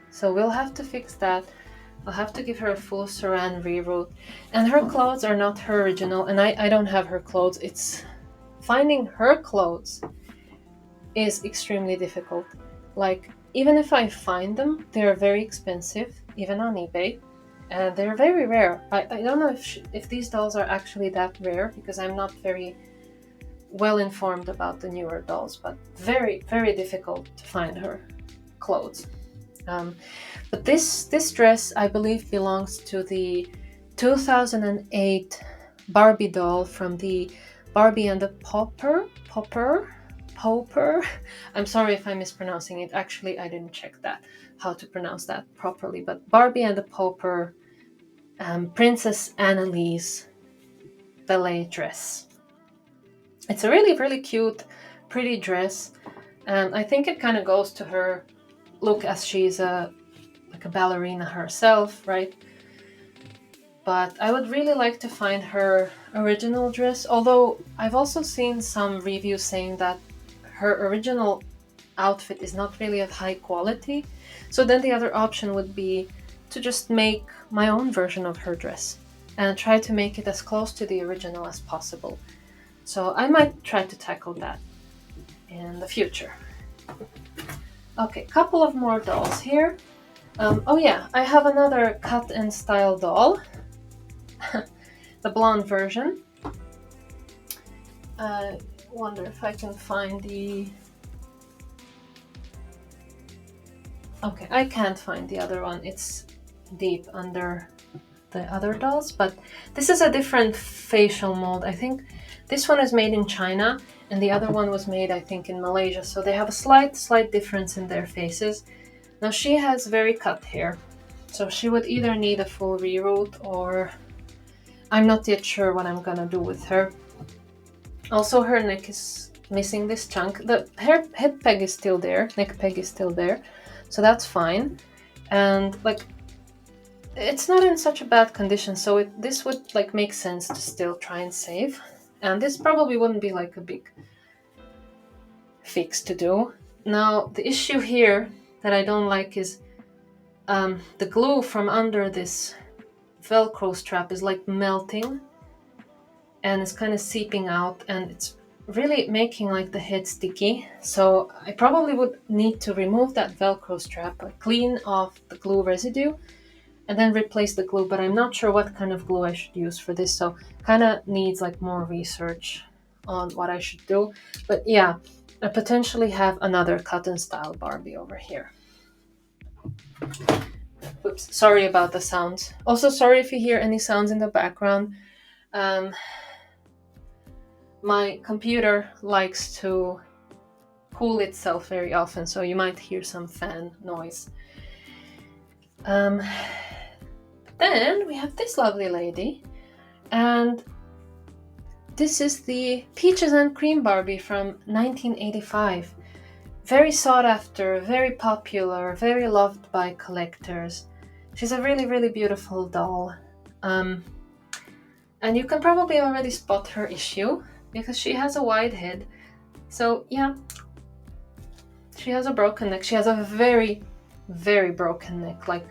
So we'll have to fix that. I'll have to give her a full saran reroute. And her clothes are not her original, and I don't have her clothes. It's finding her clothes is extremely difficult. Like, even if I find them, they're very expensive, even on eBay, and they're very rare. I don't know if these dolls are actually that rare, because I'm not very well informed about the newer dolls, but very, very difficult to find her clothes. But this dress, I believe, belongs to the 2008 Barbie doll from the Barbie and the Pauper. I'm sorry if I'm mispronouncing it. Actually, I didn't check that, how to pronounce that properly. But Barbie and the Pauper Princess Annalise ballet dress. It's a really, really cute, pretty dress, and I think it kind of goes to her look as she's like a ballerina herself, right? But I would really like to find her original dress, although I've also seen some reviews saying that her original outfit is not really of high quality. So then the other option would be to just make my own version of her dress and try to make it as close to the original as possible. So I might try to tackle that in the future. Okay, couple of more dolls here. Oh yeah, I have another cut and style doll. The blonde version. I wonder if I can find the... Okay, I can't find the other one. It's deep under the other dolls, but this is a different facial mold. I think this one is made in China and the other one was made, I think, in Malaysia. So they have a slight difference in their faces. Now she has very cut hair, so she would either need a full reroot or I'm not yet sure what I'm gonna do with her. Also, her neck is missing this chunk. The head peg is still there, neck peg is still there, so that's fine. And like, it's not in such a bad condition, so this would like make sense to still try and save. And this probably wouldn't be like a big fix to do. Now, the issue here that I don't like is the glue from under this Velcro strap is like melting and it's kind of seeping out and it's really making like the head sticky. So I probably would need to remove that Velcro strap, clean off the glue residue and then replace the glue, but I'm not sure what kind of glue I should use for this, so kind of needs like more research on what I should do. But yeah, I potentially have another cut and style Barbie over here. Oops, sorry about the sounds. Also, sorry if you hear any sounds in the background. My computer likes to cool itself very often, so you might hear some fan noise. Then we have this lovely lady, and this is the Peaches and Cream Barbie from 1985. Very sought after, very popular, very loved by collectors. She's a really, really beautiful doll. And you can probably already spot her issue because she has a wide head. So yeah, she has a broken neck. She has a very, very broken neck. Like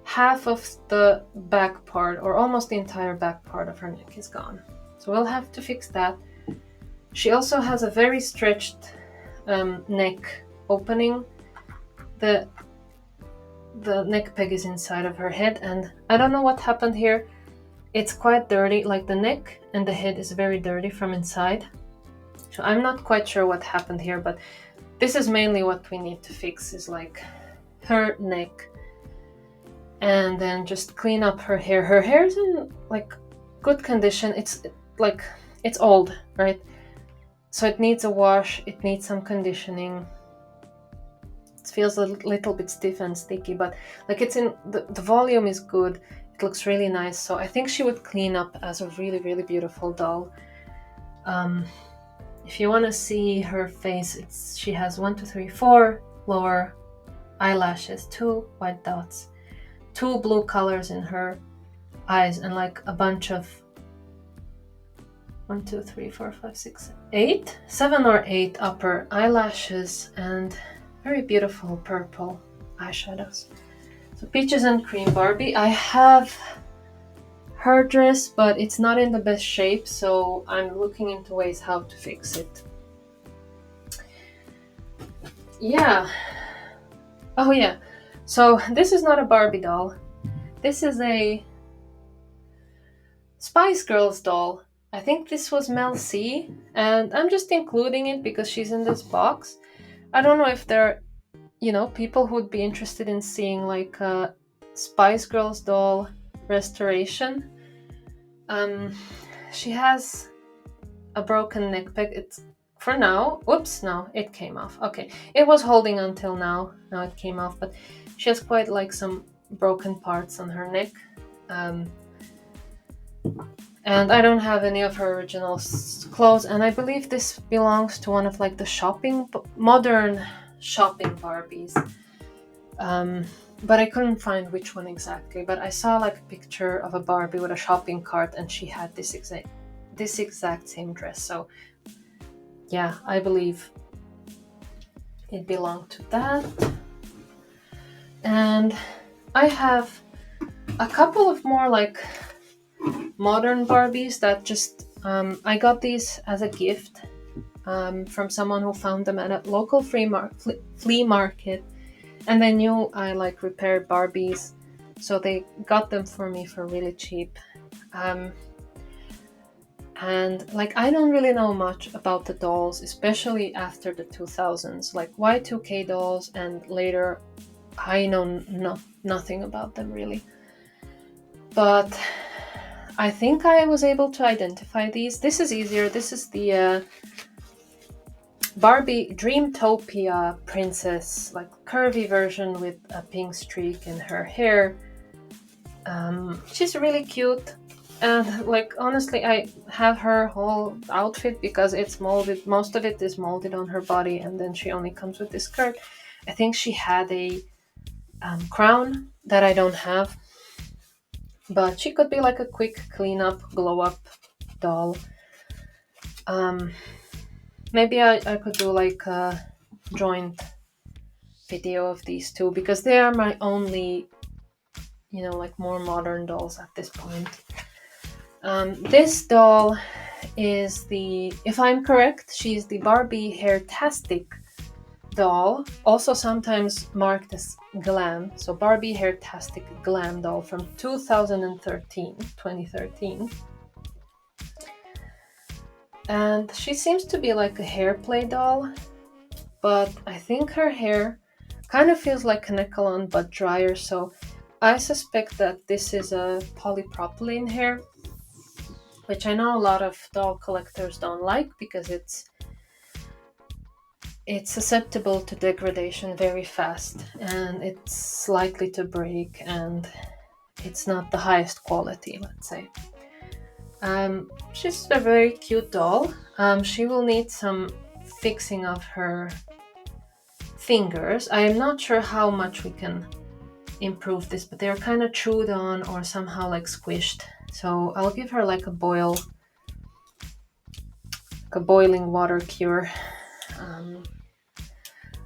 half of the back part, or almost the entire back part of her neck is gone. So we'll have to fix that. She also has a very stretched neck opening. The neck peg is inside of her head, and I don't know what happened here. It's quite dirty, like the neck and the head is very dirty from inside. So I'm not quite sure what happened here, but this is mainly what we need to fix, is like her neck. And then just clean up her hair. Her hair is in like good condition. It's like, it's old, right? So it needs a wash, it needs some conditioning. It feels a little bit stiff and sticky, but like it's in, the volume is good. It looks really nice. So I think she would clean up as a really, really beautiful doll. If you want to see her face, she has 1, 2, 3, 4 lower eyelashes, 2 white dots, 2 blue colors in her eyes, and like a bunch of 1, 2, 3, 4, 5, 6, 8, 7 or 8 upper eyelashes, and very beautiful purple eyeshadows. So Peaches and Cream Barbie. I have her dress, but it's not in the best shape, so I'm looking into ways how to fix it. Yeah. Oh yeah. So this is not a Barbie doll. This is a Spice Girls doll. I think this was Mel C, and I'm just including it because she's in this box. I don't know if there are, people who would be interested in seeing like a Spice Girls doll restoration. She has a broken neck peg. It's for now. Oops, no, it came off. Okay, it was holding until now. Now it came off, but she has quite like some broken parts on her neck. And I don't have any of her original clothes, and I believe this belongs to one of like the modern shopping Barbies. But I couldn't find which one exactly. But I saw like a picture of a Barbie with a shopping cart, and she had this exact same dress. So yeah, I believe it belonged to that. And I have a couple of more like modern Barbies that just I got these as a gift from someone who found them at a local flea market, and they knew I like repaired Barbies, so they got them for me for really cheap. And like I don't really know much about the dolls, especially after the 2000s, like Y2K dolls, and later I know nothing about them really. But I think I was able to identify these. This is easier. This is the Barbie Dreamtopia Princess, like curvy version with a pink streak in her hair. She's really cute. And like honestly, I have her whole outfit because it's molded. Most of it is molded on her body, and then she only comes with this skirt. I think she had a crown that I don't have, but she could be like a quick cleanup, glow up doll. Maybe I could do like a joint video of these two because they are my only, like more modern dolls at this point. This doll is if I'm correct, she's the Barbie Hairtastic doll, also sometimes marked as Glam. So Barbie Hairtastic Glam doll from 2013. And she seems to be like a hair play doll, but I think her hair kind of feels like Kanekalon but drier, so I suspect that this is a polypropylene hair, which I know a lot of doll collectors don't like because it's susceptible to degradation very fast, and it's likely to break, and it's not the highest quality, let's say. She's a very cute doll. She will need some fixing of her fingers. I am not sure how much we can improve this, but they're kind of chewed on or somehow like squished. So I'll give her like a boiling water cure.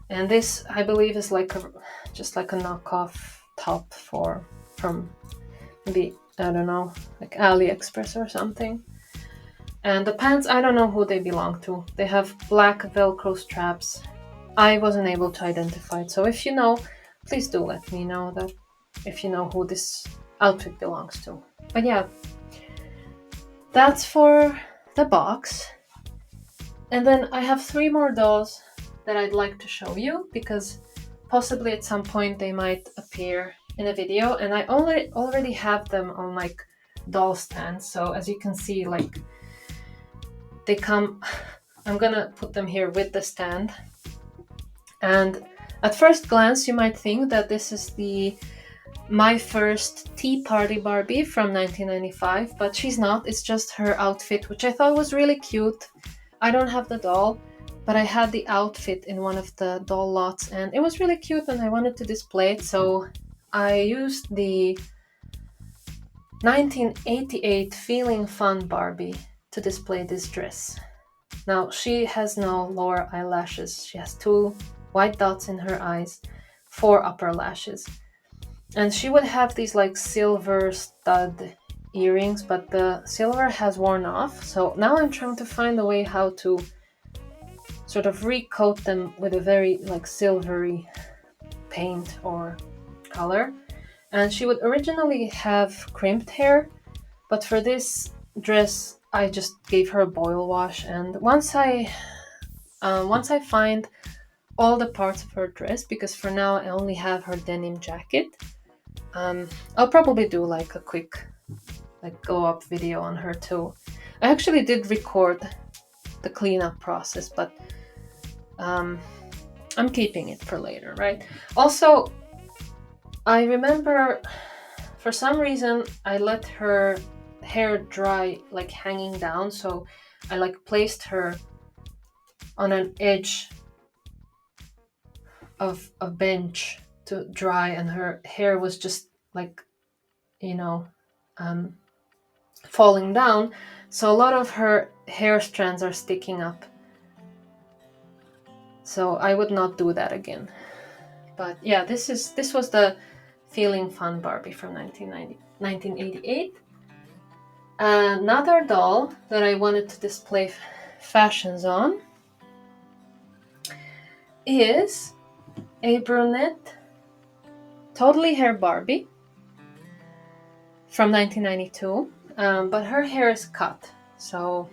And this, I believe, is like just like a knockoff top from maybe, I don't know, like AliExpress or something. And the pants, I don't know who they belong to. They have black Velcro straps. I wasn't able to identify it. So if you know, please do let me know that if you know who this outfit belongs to. But yeah, that's for the box. And then I have 3 more dolls that I'd like to show you because possibly at some point they might appear in a video, and I already have them on like doll stands. So as you can see, like they come, I'm gonna put them here with the stand. And at first glance you might think that this is my first Tea Party Barbie from 1995, but she's not. It's just her outfit, which I thought was really cute. I don't have the doll, but I had the outfit in one of the doll lots, and it was really cute, and I wanted to display it, so I used the 1988 Feeling Fun Barbie to display this dress. Now, she has no lower eyelashes. She has 2 white dots in her eyes, 4 upper lashes. And she would have these like silver stud earrings, but the silver has worn off. So now I'm trying to find a way how to sort of recoat them with a very like silvery paint or color. And she would originally have crimped hair, but for this dress I just gave her a boil wash. And once I find all the parts of her dress, because for now I only have her denim jacket, I'll probably do like a quick like go up video on her too. I actually did record the cleanup process, but I'm keeping it for later, right? Also, I remember for some reason I let her hair dry, like hanging down, so I like placed her on an edge of a bench to dry, and her hair was just like, you know, falling down, so a lot of her hair strands are sticking up. So I would not do that again. But yeah, this was the Feeling Fun Barbie from 1988. Another doll that I wanted to display fashions on is a brunette totally hair Barbie from 1992, but her hair is cut. So,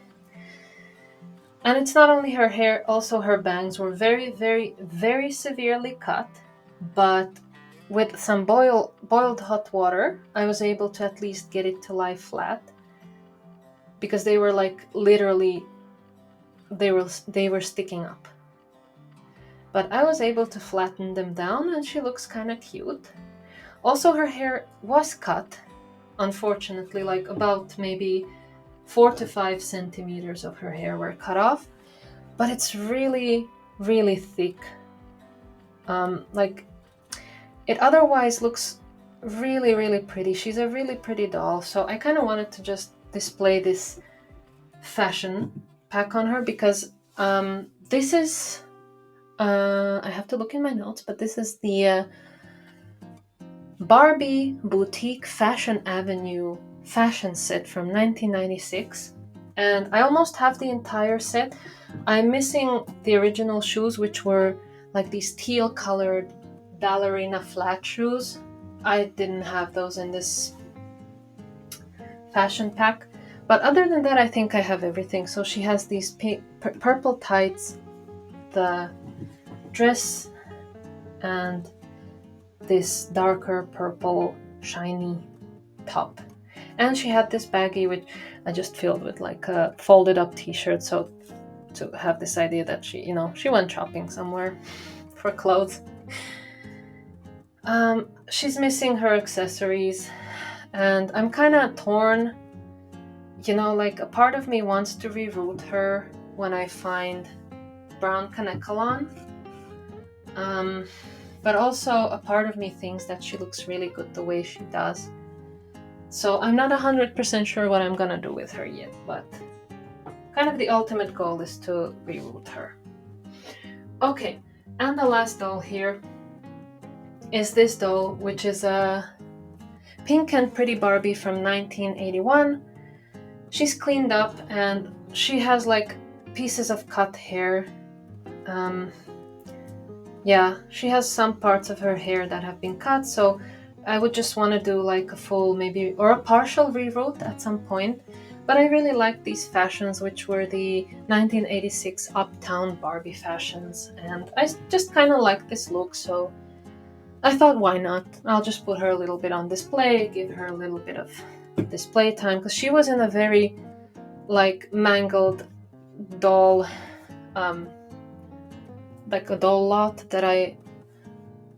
and it's not only her hair, also her bangs were very, very, very severely cut, but with some boiled hot water, I was able to at least get it to lie flat, because they were like literally, they were sticking up. But I was able to flatten them down, and she looks kind of cute. Also, her hair was cut, unfortunately, like about maybe 4 to 5 centimeters of her hair were cut off, but it's really, really thick. Like, it otherwise looks really, really pretty. She's a really pretty doll, so I kind of wanted to just display this fashion pack on her, because this is, I have to look in my notes, but this is the Barbie Boutique Fashion Avenue fashion set from 1996, and I almost have the entire set. I'm missing the original shoes, which were like these teal colored ballerina flat shoes. I didn't have those in this fashion pack, but other than that, I think I have everything. So she has these purple tights, the dress, and this darker purple shiny top. And she had this baggie, which I just filled with like a folded up t-shirt, so to have this idea that she, you know, she went shopping somewhere for clothes. She's missing her accessories, and I'm kind of torn. You know, like a part of me wants to reroute her when I find brown Kanekalon. But also a part of me thinks that she looks really good the way she does. So I'm not 100% sure what I'm gonna do with her yet, but kind of the ultimate goal is to reroute her. Okay, and the last doll here is this doll, which is a Pink and Pretty Barbie from 1981. She's cleaned up, and she has like pieces of cut hair. Yeah, she has some parts of her hair that have been cut, so I would just want to do like a full maybe or a partial reroute at some point. But I really like these fashions, which were the 1986 Uptown Barbie fashions, and I just kind of like this look, so I thought, why not? I'll just put her a little bit on display, give her a little bit of display time, because she was in a very like mangled doll, like a doll lot that I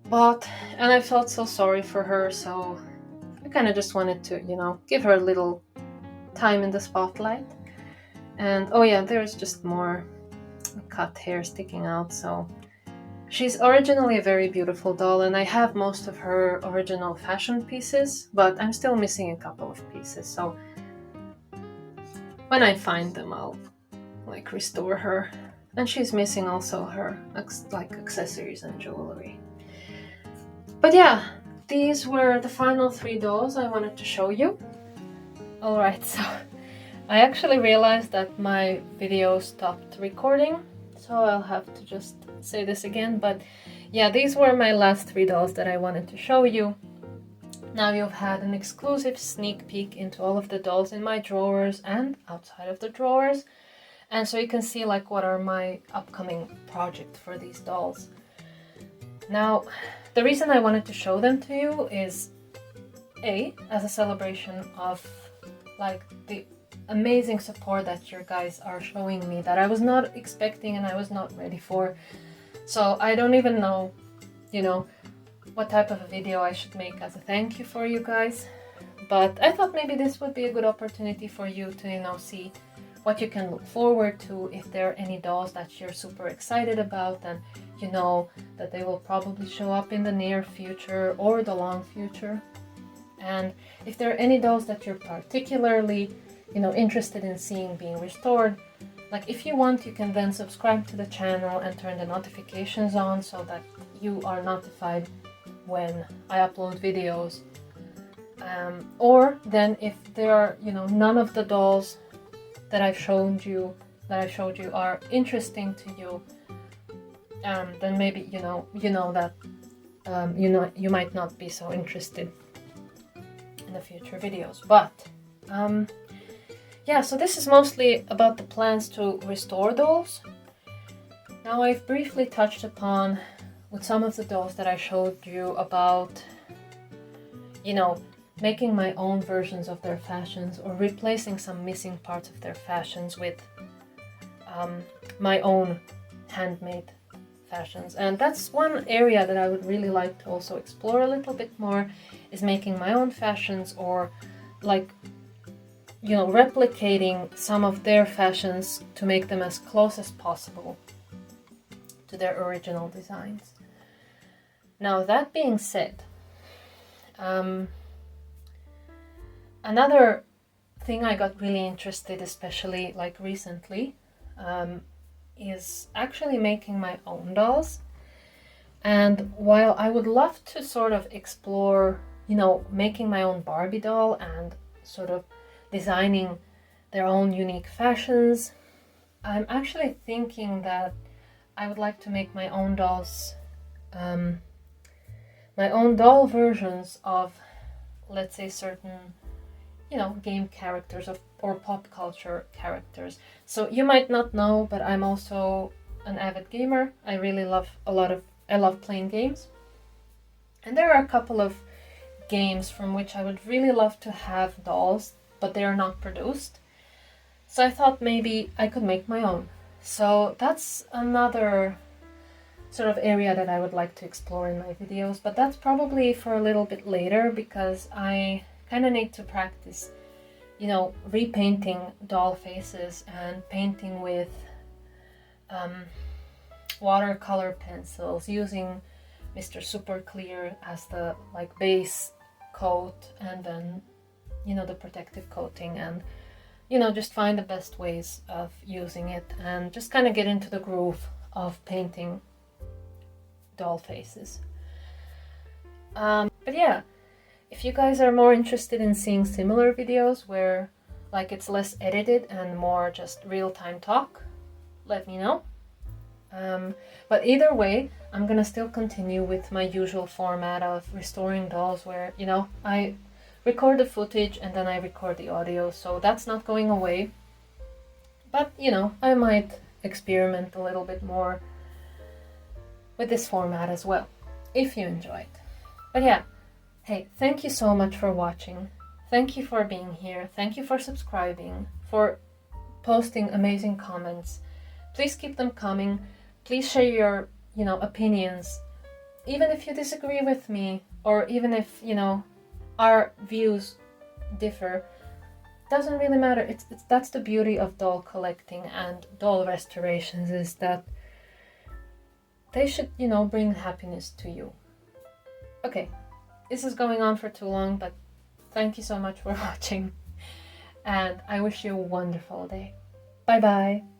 bought, and I felt so sorry for her, so I kind of just wanted to, you know, give her a little time in the spotlight. And oh yeah, there's just more cut hair sticking out. So she's originally a very beautiful doll, and I have most of her original fashion pieces, but I'm still missing a couple of pieces, so when I find them I'll like restore her. And she's missing also her like accessories and jewelry. But yeah, these were the final 3 dolls I wanted to show you. Alright, so I actually realized that my video stopped recording, so I'll have to just say this again. But yeah, these were my last 3 dolls that I wanted to show you. Now you've had an exclusive sneak peek into all of the dolls in my drawers and outside of the drawers. And so you can see like what are my upcoming projects for these dolls. Now, the reason I wanted to show them to you is as a celebration of like the amazing support that you guys are showing me, that I was not expecting and I was not ready for. So I don't even know, you know, what type of a video I should make as a thank you for you guys. but I thought maybe this would be a good opportunity for you to, you know, see what you can look forward to, if there are any dolls that you're super excited about and you know that they will probably show up in the near future or the long future. And if there are any dolls that you're particularly, you know, interested in seeing being restored, like if you want, you can then subscribe to the channel and turn the notifications on so that you are notified when I upload videos. Or then if there are, you know, none of the dolls that I've showed you are interesting to you, then maybe you know that you might not be so interested in the future videos. But yeah, so this is mostly about the plans to restore dolls. Now I've briefly touched upon with some of the dolls that I showed you about, you know, making my own versions of their fashions or replacing some missing parts of their fashions with my own handmade fashions. And that's one area that I would really like to also explore a little bit more, is making my own fashions, or like, you know, replicating some of their fashions to make them as close as possible to their original designs. Now that being said, another thing I got really interested, especially like recently, is actually making my own dolls. And while I would love to sort of explore, you know, making my own Barbie doll and sort of designing their own unique fashions, I'm actually thinking that I would like to make my own dolls, my own doll versions of, let's say, certain, you know, game characters or pop culture characters. So you might not know, but I'm also an avid gamer. I love playing games. And there are a couple of games from which I would really love to have dolls, but they are not produced. So I thought maybe I could make my own. So that's another sort of area that I would like to explore in my videos, but that's probably for a little bit later, because I kind of need to practice, you know, repainting doll faces and painting with watercolor pencils, using Mr. Super Clear as the like base coat, and then, you know, the protective coating, and, you know, just find the best ways of using it and just kind of get into the groove of painting doll faces. But yeah, if you guys are more interested in seeing similar videos where like it's less edited and more just real-time talk, let me know. But either way, I'm gonna still continue with my usual format of restoring dolls, where, you know, I record the footage and then I record the audio, so that's not going away. But, you know, I might experiment a little bit more with this format as well, if you enjoy it. But yeah, hey, thank you so much for watching. Thank you for being here. Thank you for subscribing, for posting amazing comments. Please keep them coming. Please share your, you know, opinions. Even if you disagree with me, or even if, you know, our views differ, doesn't really matter. That's the beauty of doll collecting and doll restorations, is that they should, you know, bring happiness to you. Okay, this is going on for too long, but thank you so much for watching, and I wish you a wonderful day. Bye bye.